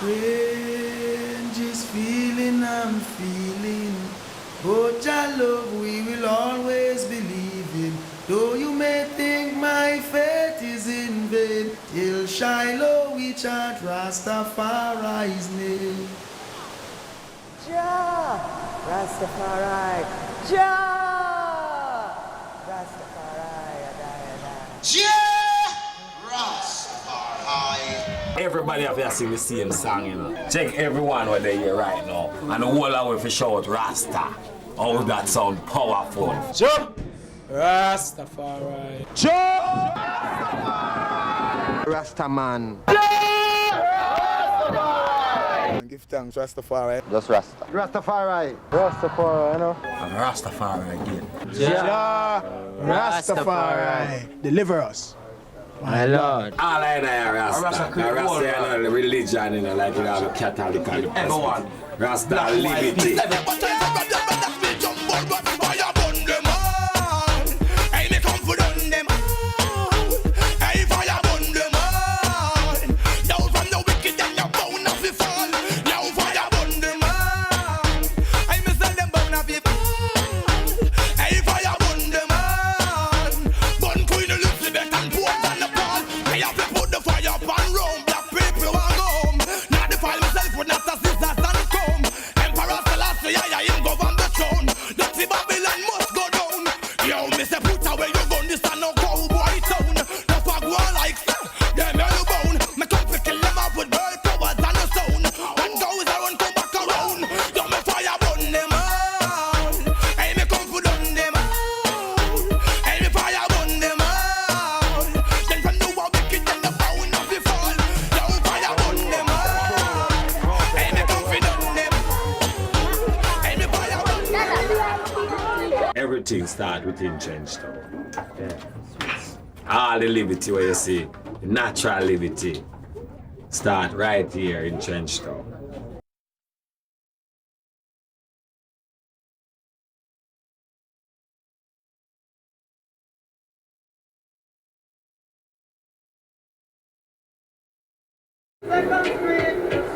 strangest feeling I'm feeling. But your love we will always believe in. Though you may think my faith is in vain, till Shiloh we chant Rastafari's name. Jah, Rastafari, Jah, Rastafari, Jah, Rastafari. Everybody have to sing the same song, you know. Check everyone what they hear right now. And the whole of it for shout Rasta. Oh, that sound powerful. Jah, Rastafari. Jah, Rastaman. Give thanks, Rastafari. Just Rasta. Rastafari. Rastafari, you know. And Rastafari again. Jah, Rastafari. Deliver us. My Lord. All I know Rasta. Rasta is not a religion, you know, like you have a Catholic and everyone. Rasta liberty. Everything starts within Trenchtown. All the liberty where you see, the natural liberty, start right here in Trenchtown.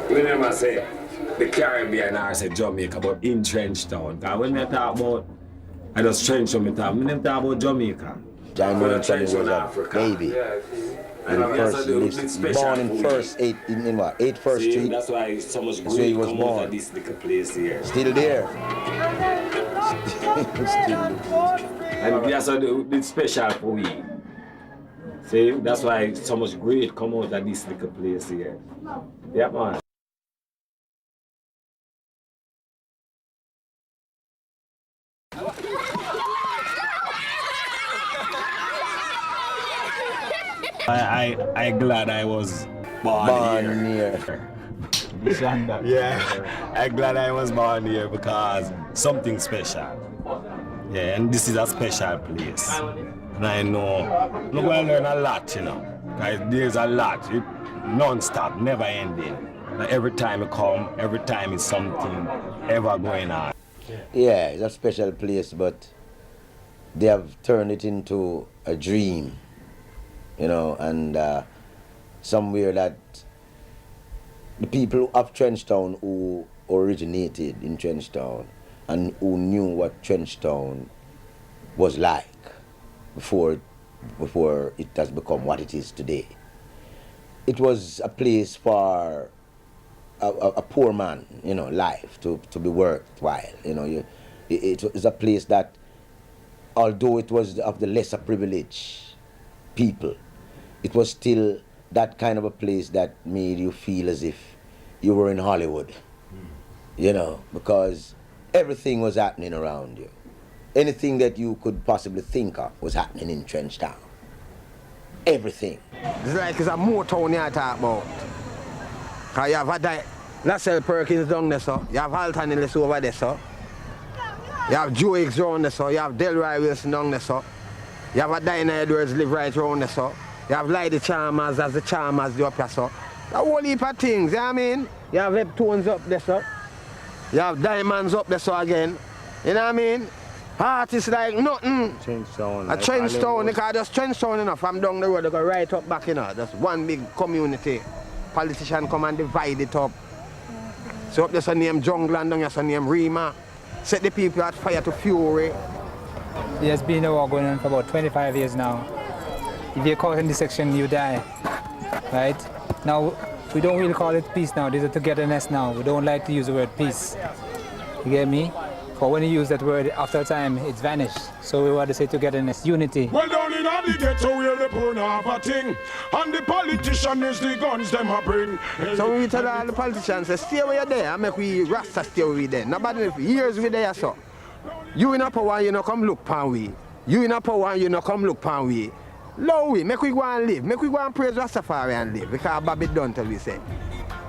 We never say the Caribbean or say Jamaica, but in Trenchtown. Because when we talk about I just Trenchtown, we talk about Jamaica. Trenchtown, Africa. Baby. And born in first, in what? 8 First See, Street. that's why so much That's where he great was come born. out of this little place here. Still there. And that's why it's special for we. See, that's why so much great come out of this little place here. Yeah, man. I glad I was born here. Yeah, I'm glad I was born here because something special. Yeah, and this is a special place. And I know I'm going to learn a lot, you know. Because there's a lot, non-stop, never ending. Like every time you come, every time is something ever going on. Yeah, it's a special place, but they have turned it into a dream, you know, and somewhere that the people of Trenchtown who originated in Trenchtown and who knew what Trenchtown was like before it has become what it is today. It was a place for a poor man, you know, life to be worthwhile. You know, it was a place that, although it was of the lesser privileged people, it was still that kind of a place that made you feel as if you were in Hollywood. You know, because everything was happening around you. Anything that you could possibly think of was happening in Trenchtown. Everything. It's like it's a Motown you talk about. Cause you have Lassell Perkins down there, so. You have Alton Ellis over there, so. You have Joe Hicks around there, so. You have Delroy Wilson down there, so. You have a Dinah Edwards live right around there, so. You have Lady Chalmers as the Chalmers do up here, so. A whole heap of things, you know what I mean? You have Heptones up there, so. You have Diamonds up there, so again. You know what I mean? Artists like nothing. Trenchtown. A Trenchtown, because just Trenchtown, you know, from down the road, they go right up back, you know. That's one big community. politician come and divide it up. So up there's a name Jungle and down there's a name Rima. Set the people at fire to fury. There's been a war going on for about 25 years now. If you're caught in this section, you die. Right? Now, we don't really call it peace now. There's a togetherness now. We don't like to use the word peace. You get me? But when you use that word, after a time, it's vanished. So we want to say togetherness, unity. Well, down in the ghetto, where the poor now have a thing. And the politician is the guns them a bring. So we tell all the politicians, say, stay where you're there and make we Rasta stay where we there. Nobody years we there, so. You in a power, you know, come look pan we. You in a power, you know, come look pan we. Low we, make we go and live. Make we go and praise Rastafari and live. Because Bobby done till we say.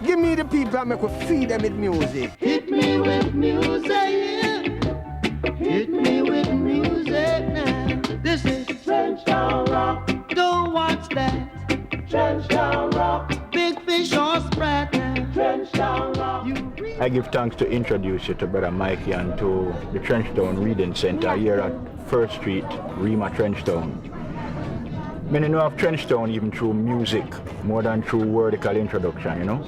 Give me the people and make we feed them with music. Hit me with music. Hit me with music now. This is Trench Town Rock. Don't watch that. Trench Town Rock. Big fish or spread now. Trench Town Rock. I give thanks to introduce you to Brother Mikey and to the Trenchtown Reading Center here at 1st Street, Rima, Trenchtown. Many know of Trenchtown even through music, more than through vertical introduction, you know?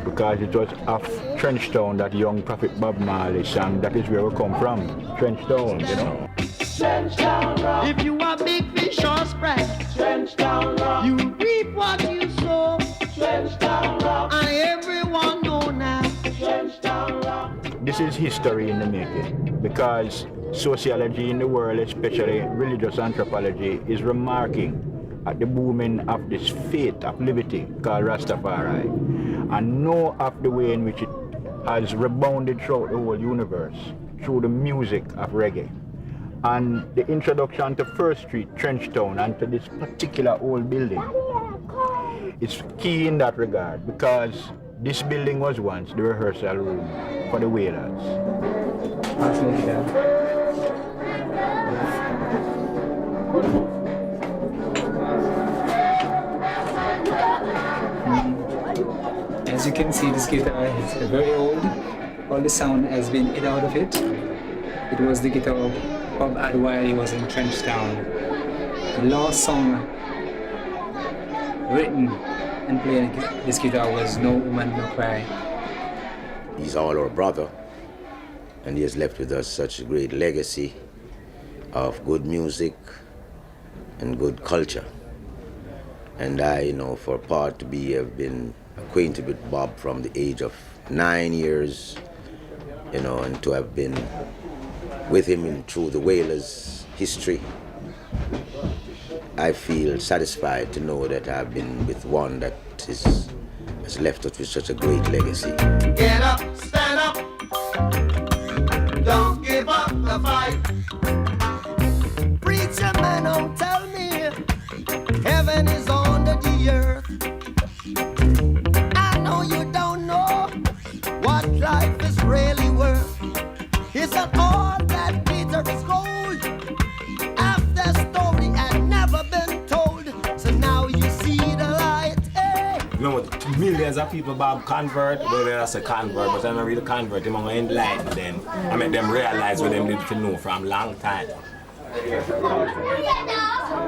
Because it was off Trenchtown that young Prophet Bob Marley sang, that is where we come from, Trenchtown, you know? Trenchtown Rock. If you are big fish or spread, Trenchtown Rock. You reap what you sow, Trenchtown Rock. And everyone know now, Trenchtown Rock. This is history in the making, because sociology in the world, especially religious anthropology, is remarking at the booming of this faith of liberty called Rastafari, and know of the way in which it has rebounded throughout the whole universe through the music of reggae. And the introduction to 1st Street, Trenchtown, and to this particular old building is key in that regard, because this building was once the rehearsal room for the Wailers. As you can see, this guitar is very old. All the sound has been in out of it. It was the guitar Bob had while he was in Trenchtown. The last song written and playing this guitar was No Woman No Cry. He's all our brother, and he has left with us such a great legacy of good music and good culture. And I, you know, for part to be, have been acquainted with Bob from the age of 9 years, you know, and to have been with him through the Wailers' history. I feel satisfied to know that I've been with one that has left us with such a great legacy. Get up, stand up. Don't give up the fight. Preacher man, don't tell me heaven is under the earth. I know you don't know what life is really worth. It's not all that glitter is gold. After story had never been told, so now you see the light. Hey. You know, millions of people Bob convert, well, that's a convert, but I'm not really convert. I'm going to enlighten them and make them realize what they need to know from a long time.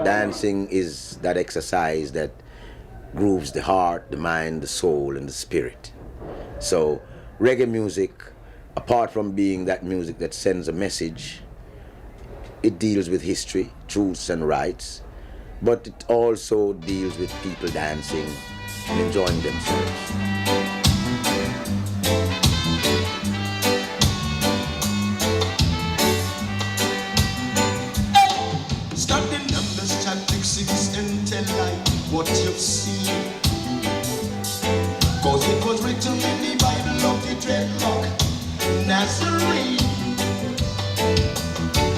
Dancing is that exercise that grooves the heart, the mind, the soul, and the spirit. So reggae music, apart from being that music that sends a message, it deals with history, truths and rights, but it also deals with people dancing and enjoying themselves. Start the numbers, statistics, and tell light what you've seen. Cause it was written in the Bible of the dreadlock Nazarene.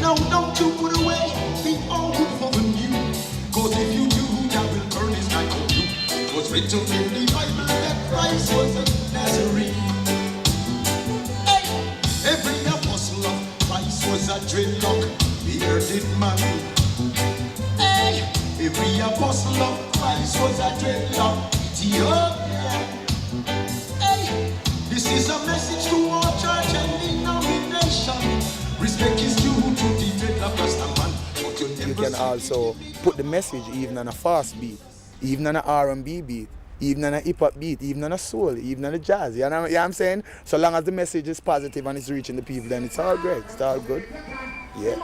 Now don't you put away the old for the new. Cause if you do, that will burn his life on you. It was written in the Bible that Christ was a Nazarene. Hey! Every apostle of Christ was a dreadlock, bearded man. Hey! Every apostle of Christ was a dreadlock, Ethiopian. Hey! This is a message to our church and denomination. Respect is due to the dreadlock Rastaman. You can also put the message even on a fast beat, even on an R&B beat. even on a hip-hop beat, even on a soul, even on a jazz. You know what I'm saying? So long as the message is positive and it's reaching the people, then it's all great. It's all good. Yeah.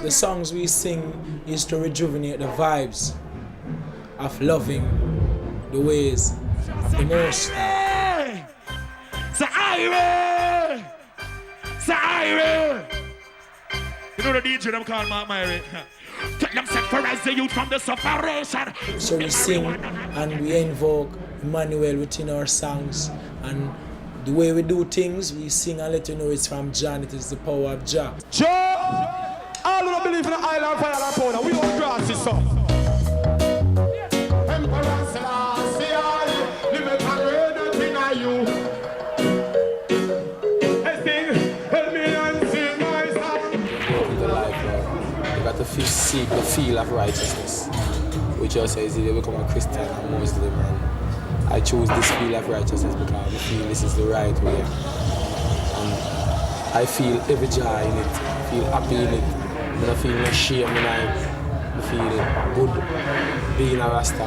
The songs we sing is to rejuvenate the vibes of loving the ways of the Most High. You know the DJ them call Mark Myrie. Tell them separate the youth from the separation. So we sing and we invoke Emmanuel within our songs, and the way we do things, we sing and let you know it's from John. It is the power of Jah. All who don't believe in the island fire and powder, we don't cross this up. Seek the feel of righteousness, which also is either become a Christian or Muslim. And I choose this feel of righteousness because I feel this is the right way. And I feel every joy in it, feel happy in it. I feel no shame in it. I feel good being a Rasta.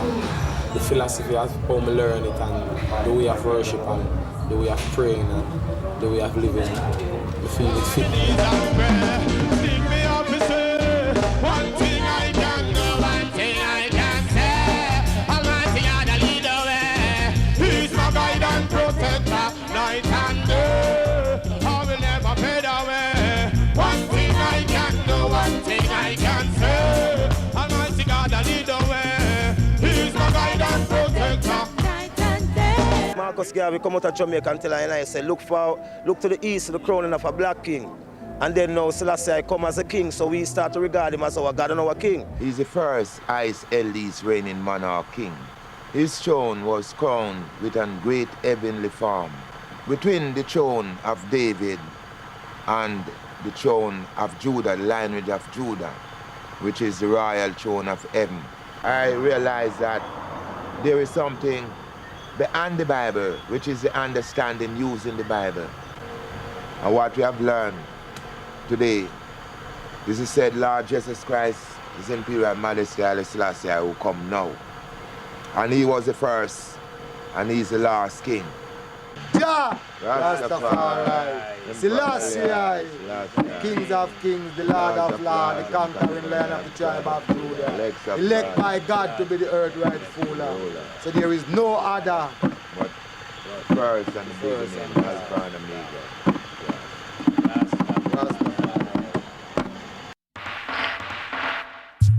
The philosophy of how I learn it and the way of worship and the way of praying and the way of living. I feel it fit. One thing I can do, one thing I can say. Almighty God, the leader way. He's my guide and protector, night and day. I will never fade away. One thing I can do, one thing I can say. Almighty God, the leader way. He's my guide and protector, night and day. Marcus Garvey come out of Jamaica and tell I say, look to the east of the crowning of a black king. And then now Selassie I come as a king, so we start to regard him as our God and our king. He's the first Ice Eldie's reigning monarch king. His throne was crowned with a great heavenly form. Between the throne of David and the throne of Judah, the lineage of Judah, which is the royal throne of heaven, I realized that there is something beyond the Bible, which is the understanding used in the Bible. And what we have learned today, this is said, Lord Jesus Christ, His Imperial Majesty Haile Selassie, who come now. And he was the first, and he's the last king. Jah, Rastafari, Selassie, Kings of Kings, the Lord of Lords, the conquering Lion of the tribe of Judah, elect by God to be the earth rightful ruler. So there is no other. But first and the beginning, Alpha and Omega.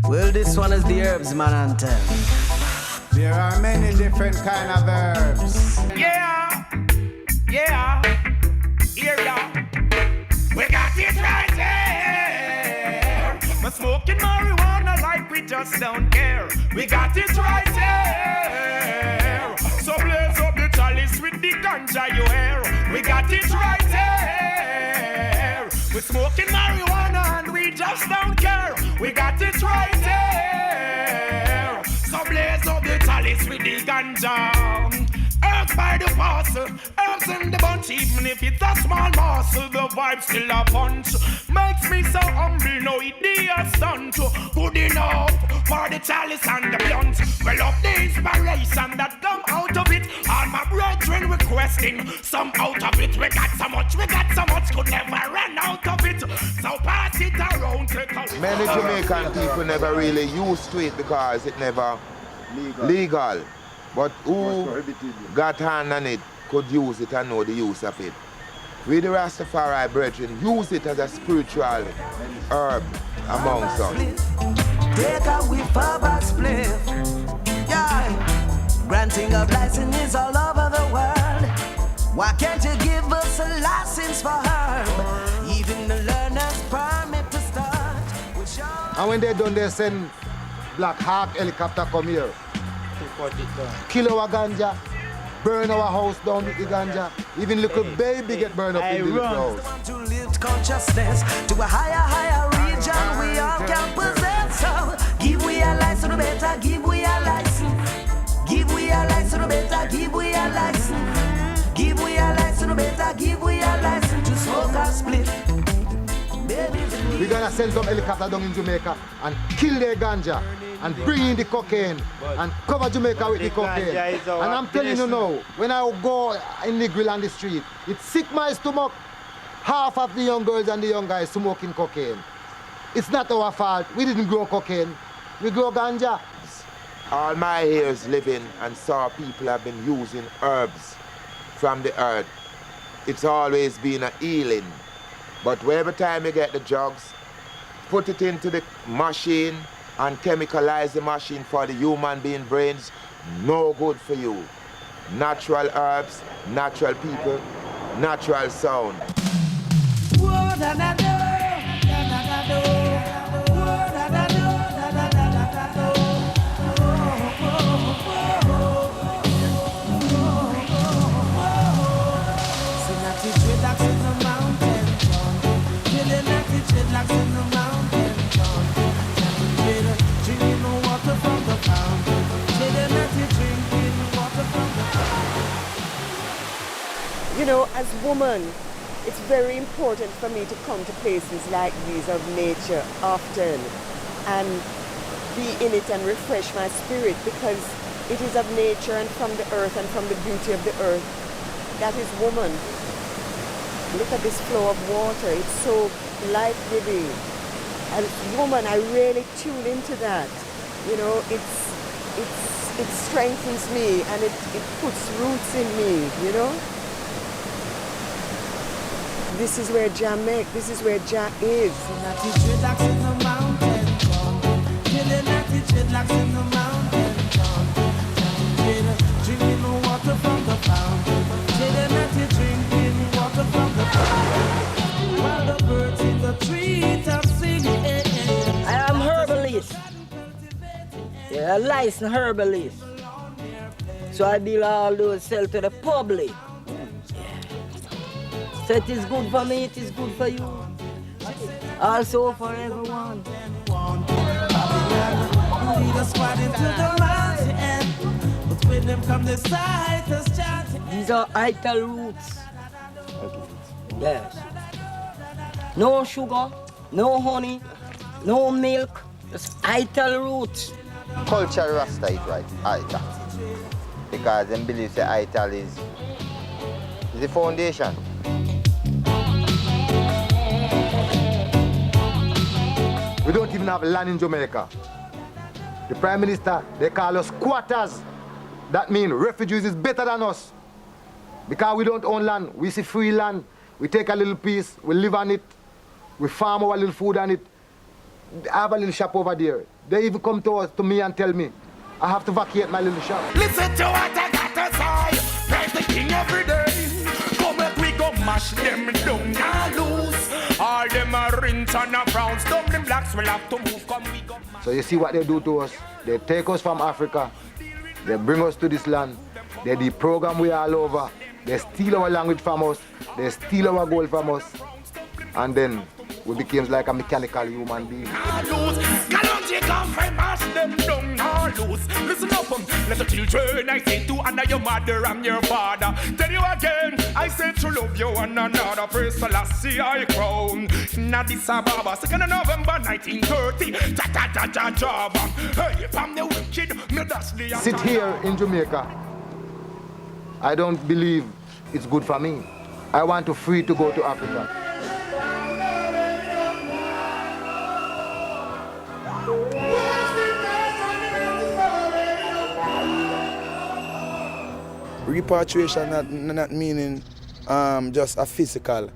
Well, this one is the herbs, man, and tell. There are many different kind of herbs. Yeah, here we got it right here. But smoking marijuana like we just don't care. We got it right here. So blaze up the chalice with the ganja you hear. We got it right here. We're smoking marijuana and we just don't care. We got it right here. So blaze up the chalice with the ganja. Herbs by the parcel, herbs in the bunch. Even if it's a small morsel, the vibe still a punch. Makes me so humble, no idea stunt. Good enough for the chalice and the blunt. Well up the inspiration that come out of it. All my brethren requesting some out of it. We got so much, could never run out of it. So pass it around, take a Many Jamaican people never really used to it because it never legal. But who got hand on it could use it and know the use of it. We the Rastafari brethren use it as a spiritual herb amongst us. Take a whiff of a spliff. Yeah. Granting of licenses all over the world. Why can't you give us a license for herb? Even the learner's permit to start. And when they done, they send Black Hawk helicopter come here. Kill our ganja, burn our house down with the ganja. Even little baby get burned up in the house. To lift consciousness to a higher region we all can possess. So give we a license to the better, give we a license. Give we a license to the better, give we a license. give we a license to smoke a split. We're gonna send some helicopter down in Jamaica and kill their ganja and bring in the cocaine and cover Jamaica with the cocaine. And I'm telling you now, when I go in the grill on the street, it sick my stomach. Half of the young girls and the young guys smoking cocaine. It's not our fault. We didn't grow cocaine. We grow ganja. All my years living and saw people have been using herbs from the earth. It's always been a healing. But every time you get the drugs, put it into the machine and chemicalize the machine for the human being brains, no good for you. Natural herbs, natural people, natural sound. You know, as woman, it's very important for me to come to places like these of nature often and be in it and refresh my spirit, because it is of nature and from the earth and from the beauty of the earth. That is woman. Look at this flow of water. It's so life-giving. As woman, I really tune into that. You know, it strengthens me and it puts roots in me, you know? This is where Jah make, this is where Jah is. I am herbalist. Yeah, a licensed herbalist. So I deal all those sell to the public. So it is good for me, it is good for you. Also for everyone. These are ital roots. Yes. No sugar, no honey, no milk, just ital roots. Culture Rasta is right, ital. Because them believe that ital is the foundation. We don't even have land in Jamaica. The Prime Minister, they call us squatters. That means refugees is better than us. Because we don't own land, we see free land. We take a little piece, we live on it, we farm our little food on it. I have a little shop over there. They even come to me and tell me, I have to vacate my little shop. Listen to what I got to say. Praise the King every day. Come let we go mash them down and loose. All them orange and browns, down them blacks will have to move. Come we go. So you see what they do to us? They take us from Africa, they bring us to this land, they deprogram we all over, they steal our language from us, they steal our gold from us, and then we became like a mechanical human being. Listen up, little children, I say to honor your mother and your father. Tell you again, I say to love you and another. Praise Selassie I crown. In Addis Ababa, 2nd of November 1930. Java. Hey, from the wicked, me that's the Sit here in Jamaica. I don't believe it's good for me. I want to free to go to Africa. Repatriation not meaning just a physical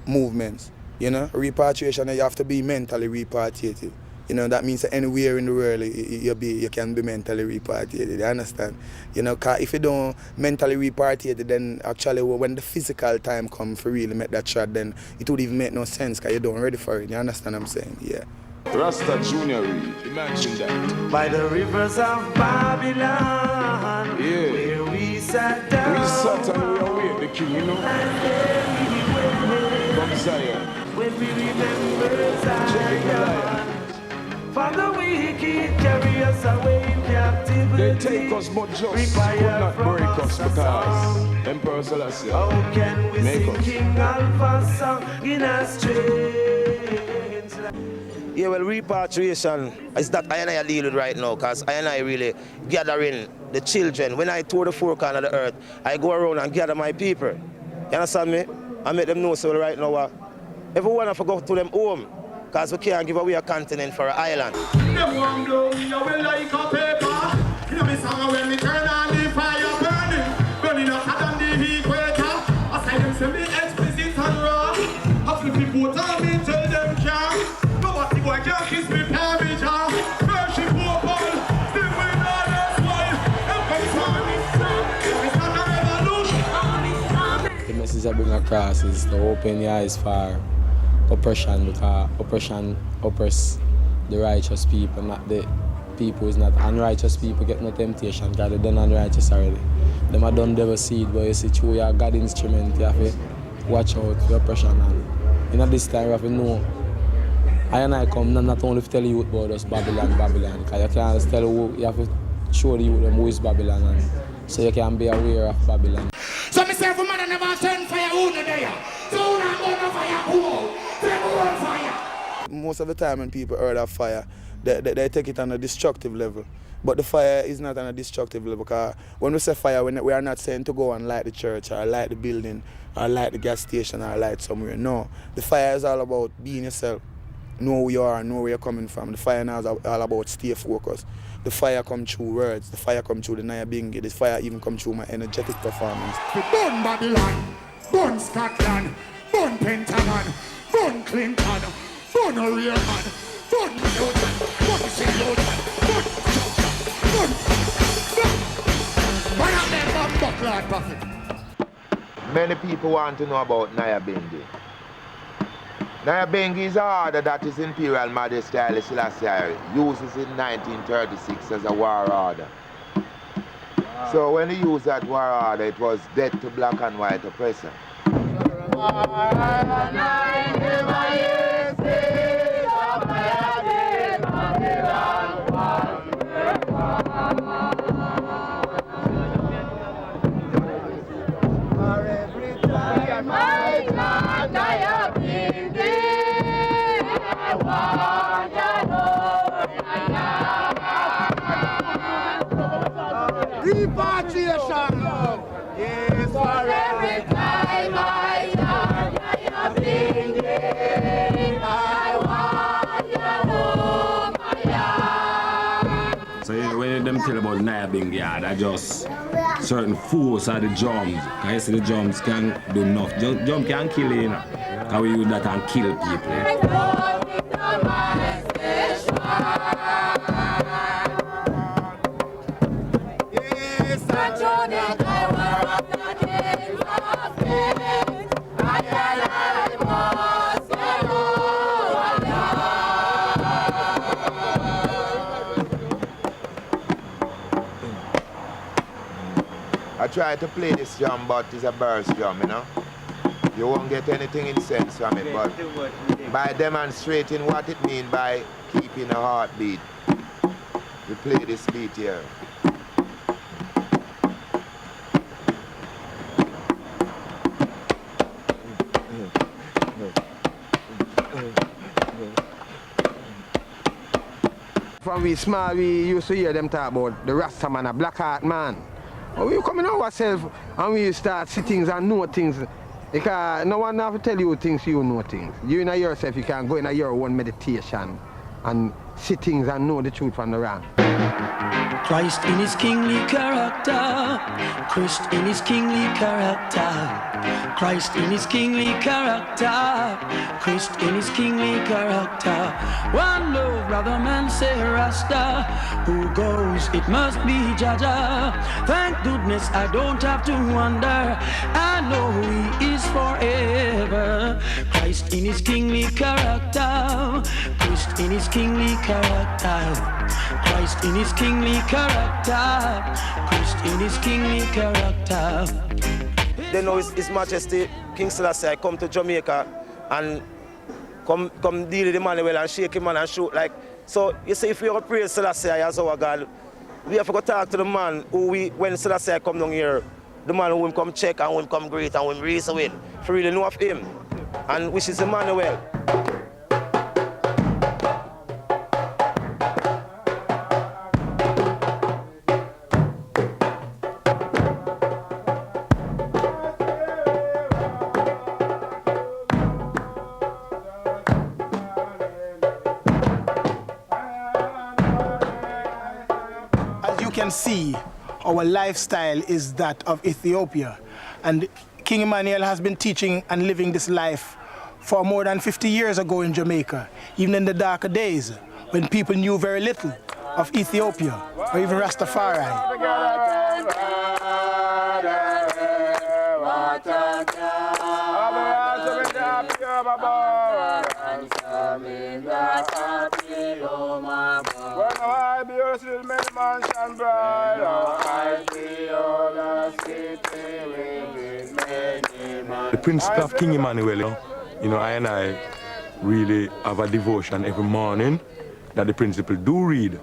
movement, you know. Repatriation, you have to be mentally repatriated. You know, that means that anywhere in the world you can be mentally repatriated, you understand? You know, cause if you don't mentally repatriated, then actually when the physical time comes for really make that shot, then it would even make no sense because you don't ready for it, you understand what I'm saying? Yeah. Rasta Junior, imagine that. By the rivers of Babylon, where we sat down. We sat and we await the king, you know. From Zion. When we remember Zion, from the wicked carry us away in captivity. can take us, but just will not break us because Emperor Selassie make us. King Alpha song in a strange land. Yeah, well, repatriation is that I and I deal with right now, because I and I really gathering the children. When I tour the four corners of the earth, I go around and gather my people. You understand me? I make them know so right now everyone have to go to them home, because we can't give away a continent for an island. Them want blow me away like a paper. You know me song when me turn on the fire burning hotter than the equator. I say them say me explicit and raw. Half the people tell me tell them can't. Nobody boy can't kiss me parameter. Worship people, still we know that's why. The message I bring across is to open your eyes for oppression, because oppression oppress the righteous people, not the people who's not unrighteous people get no temptation, because they're done unrighteous already. Them are done devil seed, but you see through your God instrument, you have to watch out for oppression. And in this time you have to know, I and I come not only to tell you about us Babylon, because you can't just tell you have to show the youth them who is Babylon, and so you can be aware of Babylon. So me say if a man never turn fire, who no there? So who not burn fire, who? Fire. Most of the time when people heard of fire, they take it on a destructive level. But the fire is not on a destructive level, because when we say fire, we are not saying to go and light the church or light the building or light the gas station or light somewhere. No, the fire is all about being yourself. Know who you are and know where you're coming from. The fire now is all about stay focused. The fire come through words, the fire come through the Naya Bingi, the fire even come through my energetic performance. Burn Babylon, burn Scotland, burn Pentagon, burn Clinton, burn Reagan, burn Newton, burn Siluton, burn up there, burn Buckland Prophet. Many people want to know about Naya Bingi. Naya Bingi is an order that His Imperial Majesty Haile Selassie uses in 1936 as a war order. So when he used that war order, it was death to black and white oppressor. Repatriation! Yes, for every time I am thinking, I want your home, So when them tell about Naya Bingi, that just certain force of the drums. Because you see the drums can do enough. Drum can kill you, know. Because we use that and kill people. I try to play this drum, but it's a burst drum, you know. You won't get anything in sense from it, but by demonstrating what it means by keeping a heartbeat, we play this beat here. From we small, we used to hear them talk about the Rasta man, a black heart man. But we come in ourselves and we start see things and know things. Because no one have to tell you things, you know things. You in yourself, you can go in your own meditation and see things and know the truth from the wrong. Christ in his kingly character, Christ in his kingly character, Christ in his kingly character, Christ in his kingly character. One love, brother man, say Rasta. Who goes, it must be Jaja. Thank goodness I don't have to wonder. I know he is forever. Christ in his kingly character, Christ in his kingly character, Christ in his kingly character, Christ in his kingly character. They know His Majesty King Selassie come to Jamaica and come deal with Emmanuel and shake him and shoot like. So you see, if we praise Selassie as our God, we have to go talk to the man who when Selassie come down here, the man who will come check and will come greet and will reason with, for really know of him, and which is Emmanuel. Can see our lifestyle is that of Ethiopia, and King Emmanuel has been teaching and living this life for more than 50 years ago in Jamaica, even in the darker days when people knew very little of Ethiopia or even Rastafari. The principle of King Emmanuel, you know, I and I really have a devotion every morning that the principal do read,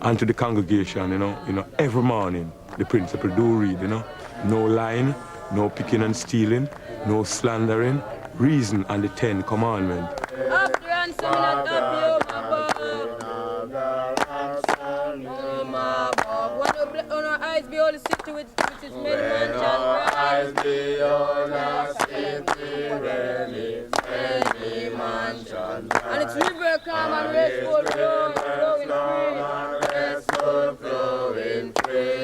and to the congregation, you know, every morning the principal do read, you know, no lying, no picking and stealing, no slandering, reason and the 10 Commandments. Behold the city which is many mansions, and its river calm and restful, flowing free.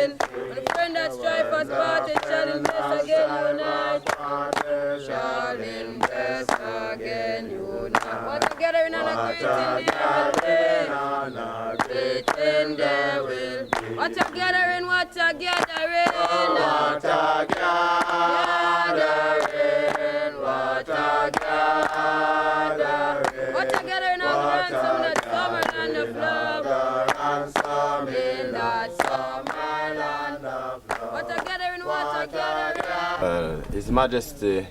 And the friend that strive for parted shall in bliss again unite. Shall in bliss again unite. What together in a greeting there will be. What a gathering, what a gathering, what a gathering, what a gathering, what a gathering of ransom that summer and the flood, in that summer land of love. What a gathering, what a gathering. His Majesty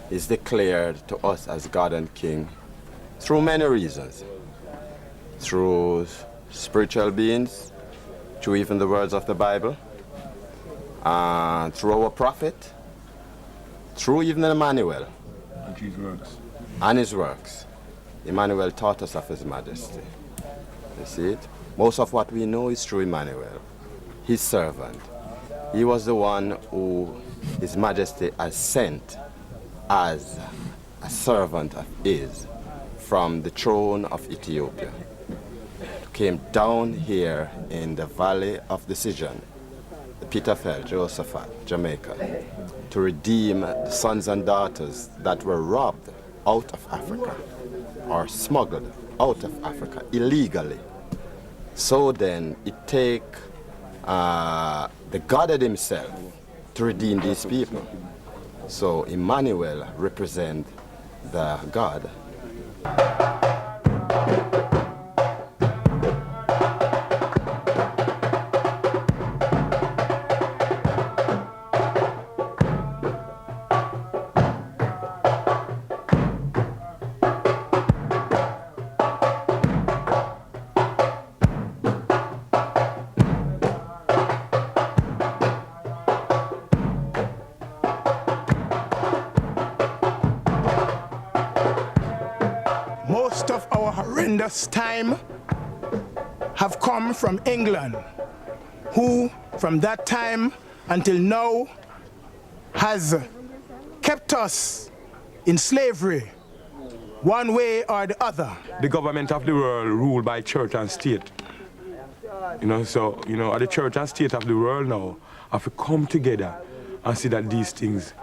is declared to us as God and King through many reasons, through spiritual beings, through even the words of the Bible, through our prophet, through even Emmanuel. And his works. And his works. Emmanuel taught us of His Majesty. You see it? Most of what we know is through Emmanuel, his servant. He was the one who His Majesty has sent as a servant of his from the throne of Ethiopia. Came down here in the Valley of Decision, the Peterfell, Jehoshaphat, Jamaica, to redeem the sons and daughters that were robbed out of Africa or smuggled out of Africa illegally. So then it take the Godhead himself to redeem these people. So Emmanuel represents the God. Most of our horrendous time have come from England, who from that time until now has kept us in slavery one way or the other. The government of the world ruled by church and state. So, the church and state of the world now have to come together and see that these things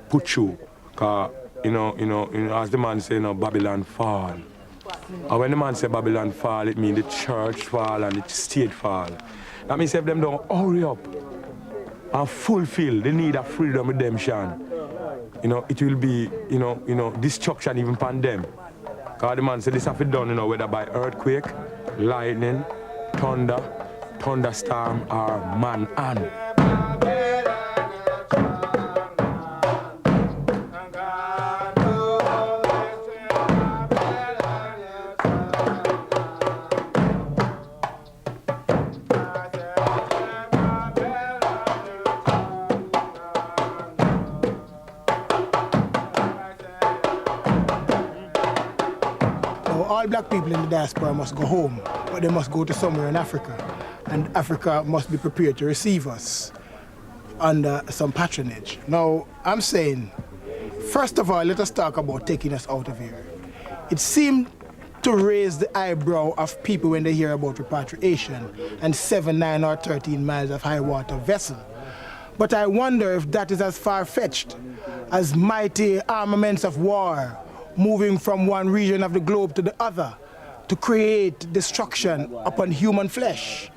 put through. Because, as the man say, Babylon fall. And when the man say Babylon fall, it means the church fall and the state fall. That means if them don't hurry up and fulfill the need of freedom redemption, it will be, destruction even upon them. Because the man said this have to be done, whether by earthquake, lightning, thunder, thunderstorm, or man hand. all black people in the diaspora must go home, but they must go to somewhere in Africa. And Africa must be prepared to receive us under some patronage. Now, I'm saying, first of all, let us talk about taking us out of here. It seemed to raise the eyebrow of people when they hear about repatriation and 7, 9, or 13 miles of high water vessel. But I wonder if that is as far-fetched as mighty armaments of war moving from one region of the globe to the other to create destruction upon human flesh.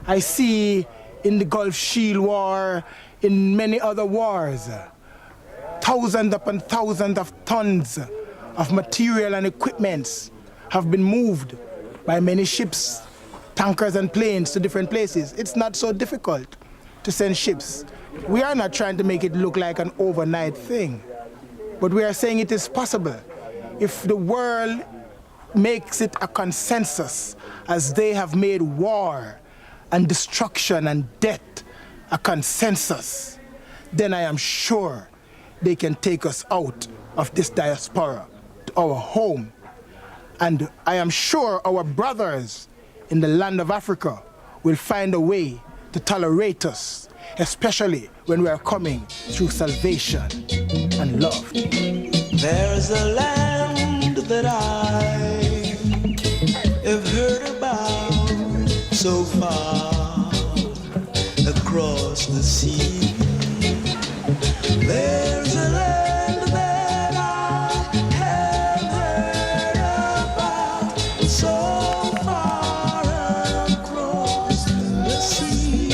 I see in the Gulf Shield War, in many other wars, thousands upon thousands of tons of material and equipments have been moved by many ships, tankers and planes to different places. It's not so difficult to send ships. We are not trying to make it look like an overnight thing, but we are saying it is possible. If the world makes it a consensus, as they have made war and destruction and death a consensus, then I am sure they can take us out of this diaspora to our home. And I am sure our brothers in the land of Africa will find a way to tolerate us, especially when we are coming through salvation and love. There's a land that I have heard about so far across the sea. There's a land that I have heard about so far across the sea.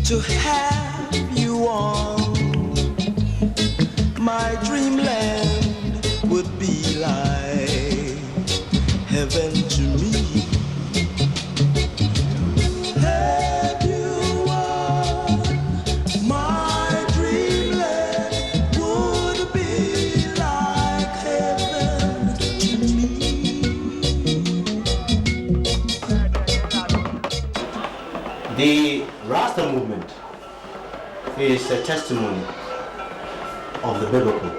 To have you on my dreamland would be like heaven to me. Have you on my dreamland would be like heaven to me. The Rasta movement is a testimony of the biblical.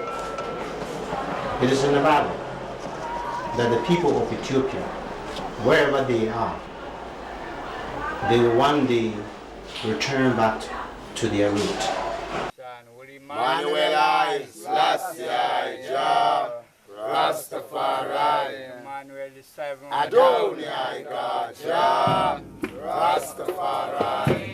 It is in the Bible that the people of Ethiopia, wherever they are, they will one day return back to their root. Manuel Selassie, Jah, Rastafari, Adonai God, Jah, Rastafari.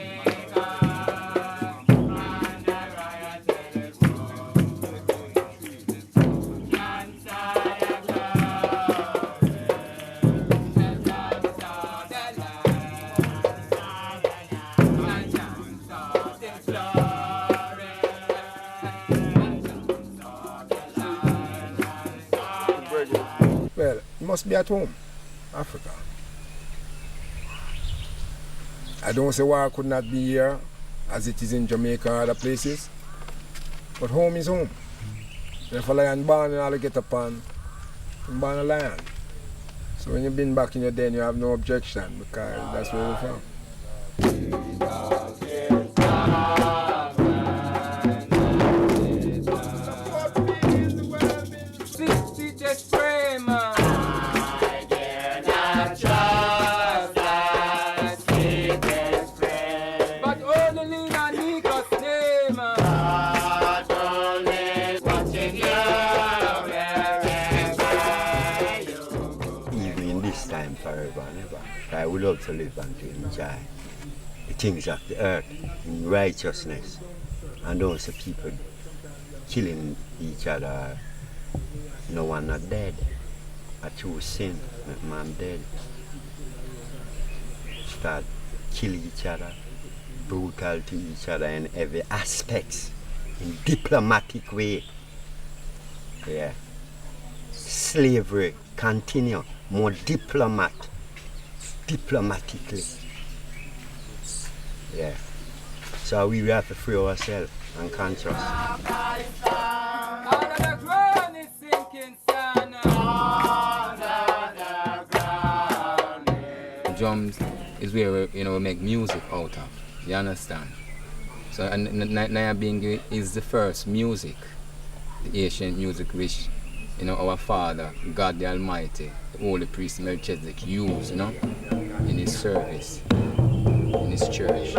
Well, you must be at home, Africa. I don't say why I could not be here as it is in Jamaica or other places, but home is home. If a lion born and all you get upon, you're born a lion. So when you've been back in your den, you have no objection because that's where we're from. I would love to live and to enjoy the things of the earth in righteousness, and don't see people killing each other. No one not dead. A true sin make man dead. Start killing each other, brutal to each other in every aspect, in diplomatic way. Yeah. Slavery continue, more diplomatically. Yeah. So we have to free ourselves and conscious. Drums is where we make music out of. You understand? So and Nyabingi is the first music, the ancient music which you know, our Father, God the Almighty, the Holy Priest Melchizedek used, you know, in his service, in his church.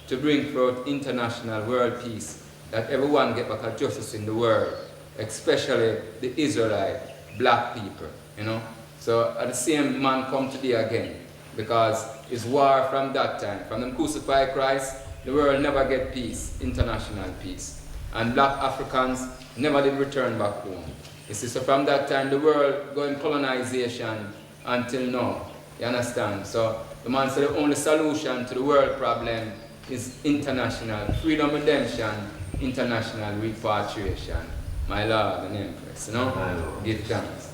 To bring forth international world peace, that everyone get back a justice in the world, especially the Israelite, black people, you know. So the same man come today again, because it's war from that time. From them crucify Christ, the world never get peace, international peace. And black Africans never did return back home. You see, so from that time, the world going colonization until now, you understand? So the man said the only solution to the world problem is international freedom, redemption, international repatriation. My Lord and Empress, you know? Give thanks.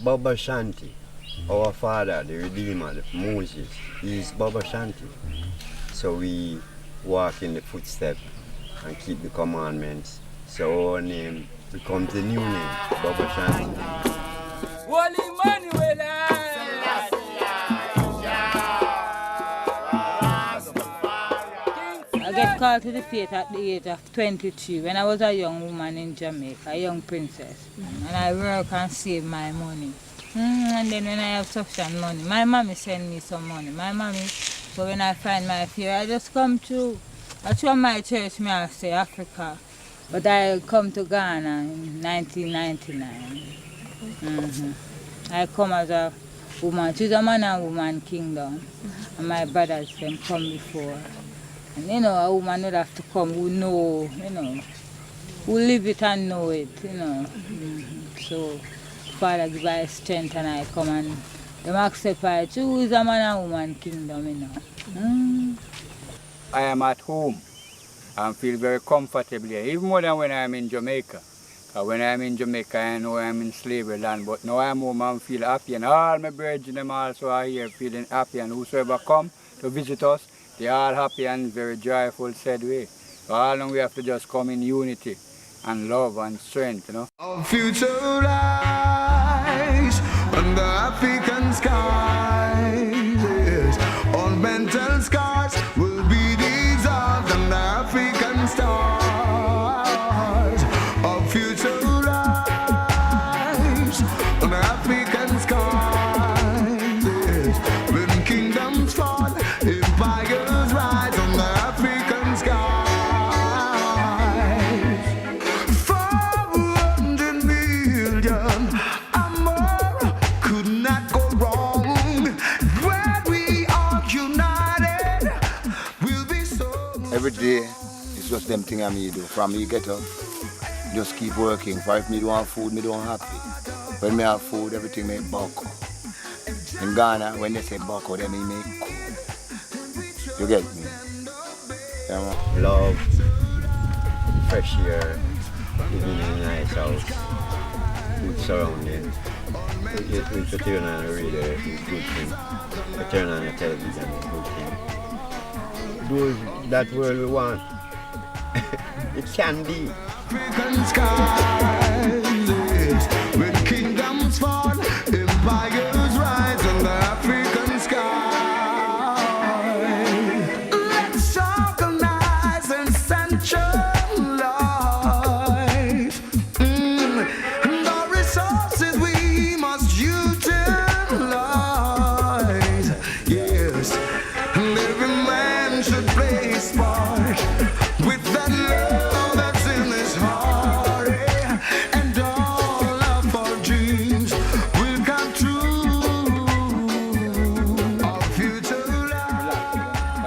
Baba Shanti, our father, the Redeemer, Moses, he is Baba Shanti. So we walk in the footsteps and keep the commandments. So our name becomes the new name, Baba Shanti. I get called to the faith at the age of 23 when I was a young woman in Jamaica, a young princess. And I work and save my money. And then when I have sufficient money, my mommy send me some money. My mommy, so when I find my fear, I just come to, that's why my church, me I say Africa. But I come to Ghana in 1999. I come as a woman. She's a man and woman kingdom. And my brothers them come before. And you know, a woman would have to come who know, you know, who live it and know it, you know. So Father give us strength and I come and them accept I choose a man and woman kingdom, you know. I am at home and feel very comfortable here, even more than when I'm in Jamaica. When I'm in Jamaica, I know I'm in slavery land, but now I'm home and feel happy, and all my brethren them also are here feeling happy, and whosoever come to visit us, they are all happy and very joyful, said way. So all long we have to just come in unity and love and strength, you know. Our future lies under African skies, yes. All mental scars will be dissolved under African stars. Our future lies under African skies, yes. When kingdoms fall, empires rise under African skies. 400 million or more could not go wrong. When we are united, we'll be so. Every day, it's just them thing I me do. From me get up, just keep working. For if me don't have food, me don't happy. When me have food, everything make buckle. In Ghana, when they say buckle, then me make cool. You get me? Yeah, man. Love, fresh air, living in a nice house, good surrounding. We turn on the radio, it's a good thing. We turn on the television, it's a good thing. Do that world we want. It can be. African skies, yes. When kingdoms fall, empires rise under African skies. Let's organize and centralize the resources we must utilize. Yes, every man should play his part with that love that's in his heart, and all of our dreams will come true. Our future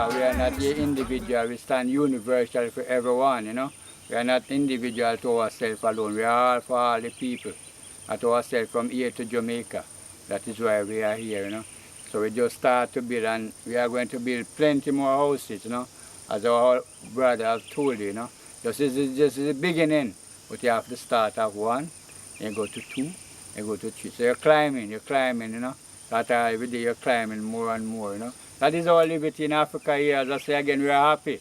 We are not the individual, we stand universal for everyone, you know. We are not individual to ourselves alone, we are all for all the people. at ourselves from here to Jamaica. That is why we are here, you know. So we just start to build, and we are going to build plenty more houses, you know, as our brother has told you, you know. This is the beginning, but you have to start at 1, and go to 2, and go to 3. So you're climbing, you know. That every day you're climbing more and more, you know. That is our liberty in Africa here. As I say again, we are happy,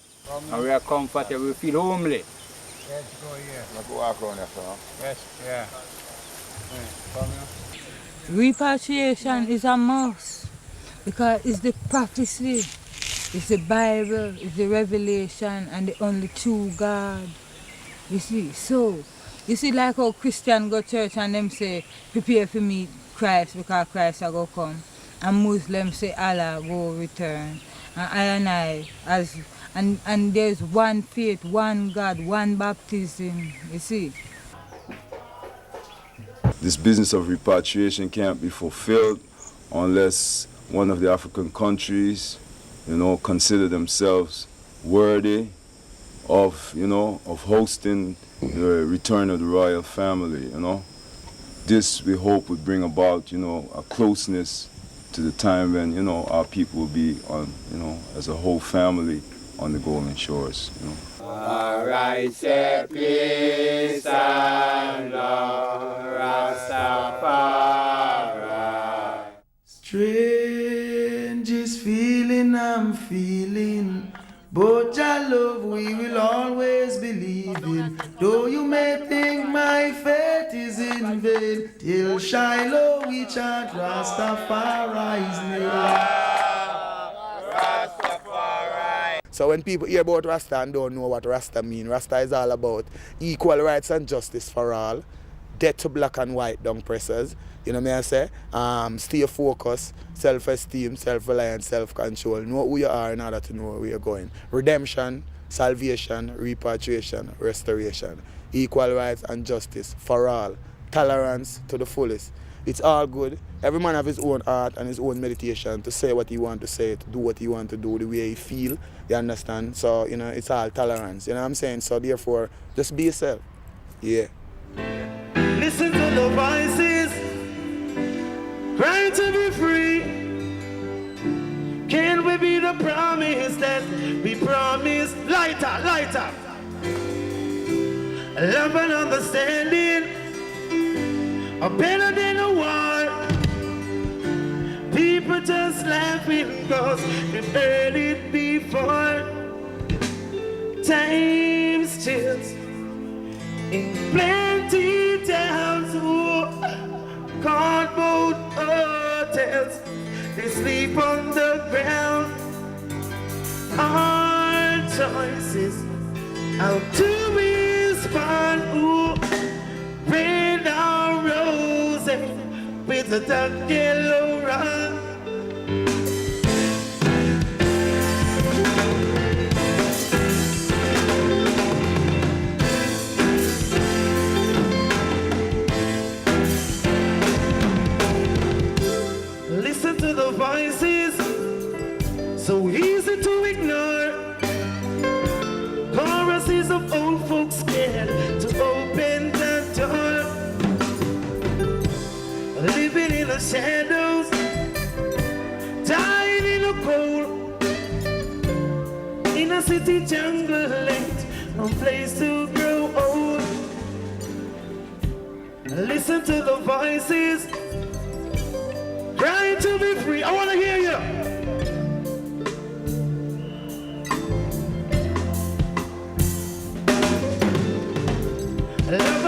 and we are comfortable, we feel homely. Yes, go here. Let's go walk around there, Yes, yeah. Come here. Repatriation is a must because it's the prophecy, it's the Bible, it's the revelation and the only true God. You see, so, you see like how Christian go church and them say, prepare for meet Christ because Christ will go come. And Muslims say Allah go return. And there's one faith, one God, one baptism, you see. This business of repatriation can't be fulfilled unless one of the African countries, consider themselves worthy of, of hosting the return of the royal family, This, we hope, would bring about, a closeness to the time when, our people will be on, as a whole family on the Golden Shores, Alright, say peace and love, Rastafari. Strangest feeling I'm feeling, but your love we will always believe in. Though you may think my faith is in vain, till Shiloh we chant Rastafari's name. So when people hear about Rasta and don't know what Rasta mean, Rasta is all about equal rights and justice for all, death to black and white dung pressers, you know what I say? Stay focused, self-esteem, self-reliance, self-control. Know who you are in order to know where you're going. Redemption, salvation, repatriation, restoration. Equal rights and justice for all. Tolerance to the fullest. It's all good. Every man have his own art and his own meditation to say what he want to say, to do what he want to do, the way he feel. You understand? So, it's all tolerance. You know what I'm saying? So therefore, just be yourself. Yeah. Listen to the voices, crying to be free. Can we be the promise that we promised? Lighter, lighter. Love and understanding are better than a war. People just laughing cause they've heard it before. Times change in plenty towns, cardboard hotels, they sleep on the ground. Our choices, how to respond, red or rose with a dark yellow run. Listen to the voices, so easy to ignore. Choruses of old folks scared to open the door. Living in the shadows, dying in the cold. In a city jungle late, no place to grow old. Listen to the voices, trying to be free. I want to hear you. Love